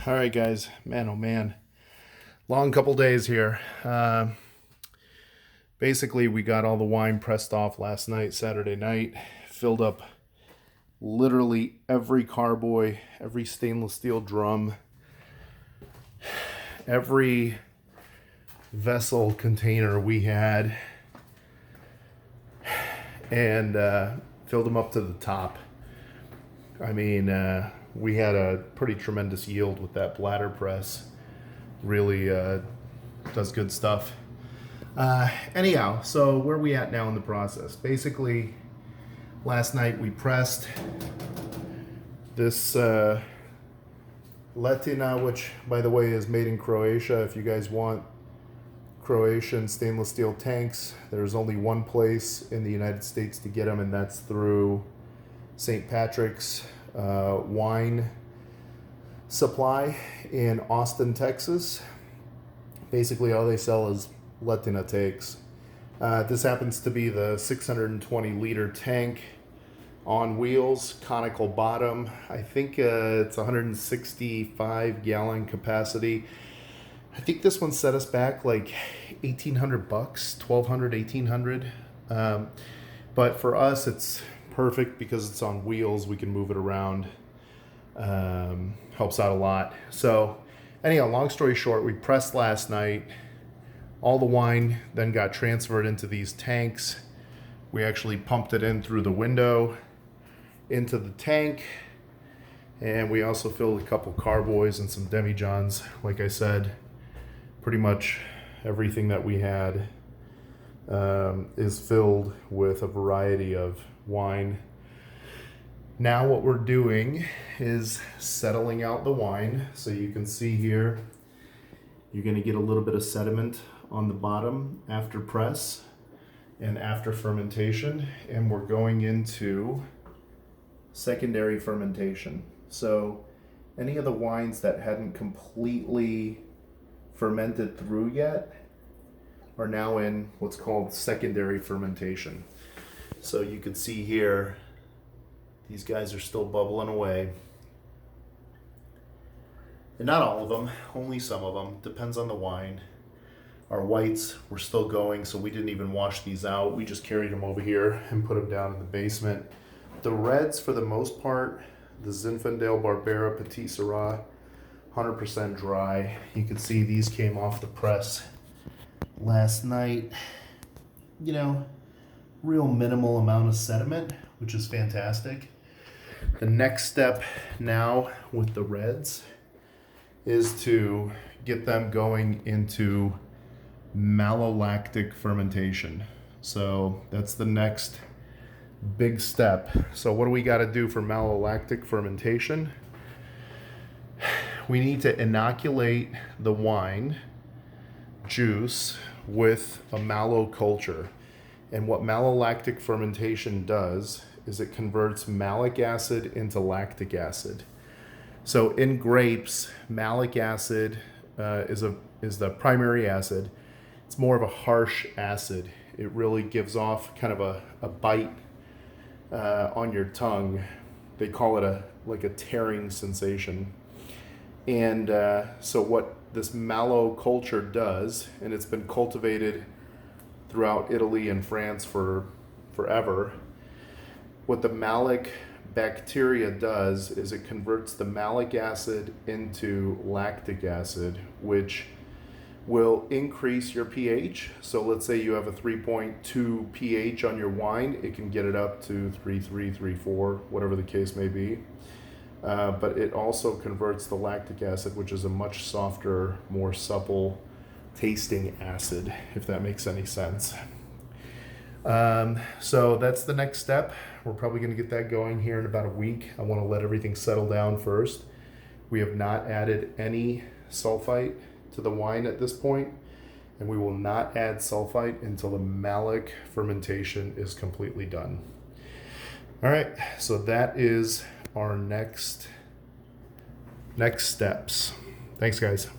All right, guys. Man, oh man. Long couple days here. Basically, we got all the wine pressed off last night, Saturday night. Filled up literally every carboy, every stainless steel drum, every vessel container we had, and filled them up to the top. I mean, we had a pretty tremendous yield with that bladder press. Really does good stuff. Anyhow, so where are we at now in the process? Basically, last night we pressed this Letina, which, by the way, is made in Croatia. If you guys want Croatian stainless steel tanks, there's only one place in the United States to get them, and that's through St. Patrick's wine supply in Austin, Texas. Basically, all they sell is Latina tanks. This happens to be the 620 liter tank on wheels, conical bottom. I think it's 165 gallon capacity. I think this one set us back like $1,800, $1,200, $1,800. But for us, it's perfect because it's on wheels. We can move it around. Helps out a lot. So anyhow, long story short, we pressed last night. All the wine then got transferred into these tanks. We actually pumped it in through the window into the tank. And we also filled a couple carboys and some demijohns. Like I said, pretty much everything that we had is filled with a variety of wine. Now what we're doing is settling out the wine. So you can see here, you're going to get a little bit of sediment on the bottom after press and after fermentation. And we're going into secondary fermentation. So any of the wines that hadn't completely fermented through yet are now in what's called secondary fermentation. So you can see here, these guys are still bubbling away. And not all of them, only some of them. Depends on the wine. Our whites were still going, so we didn't even wash these out. We just carried them over here and put them down in the basement. The reds, for the most part, the Zinfandel Barbera Petit Syrah, 100% dry. You can see these came off the press last night. You know, real minimal amount of sediment, which is fantastic. The next step now with the reds is to get them going into malolactic fermentation. So that's the next big step. So what do we got to do for malolactic fermentation? We need to inoculate the wine juice with a mallow culture. And what malolactic fermentation does is it converts malic acid into lactic acid. So in grapes, malic acid is the primary acid. It's more of a harsh acid. It really gives off kind of a bite on your tongue. They call it a tearing sensation. And so what this mallow culture does, and it's been cultivated throughout Italy and France for forever, what the malic bacteria does is it converts the malic acid into lactic acid, which will increase your pH. So let's say you have a 3.2 pH on your wine, it can get it up to 3.3, 3.4, whatever the case may be. But it also converts the lactic acid, which is a much softer, more supple tasting acid, if that makes any sense. So that's the next step. We're probably going to get that going here in about a week. I want to let everything settle down first. We have not added any sulfite to the wine at this point, and we will not add sulfite until the malic fermentation is completely done. All right, so that is our next steps. Thanks, guys.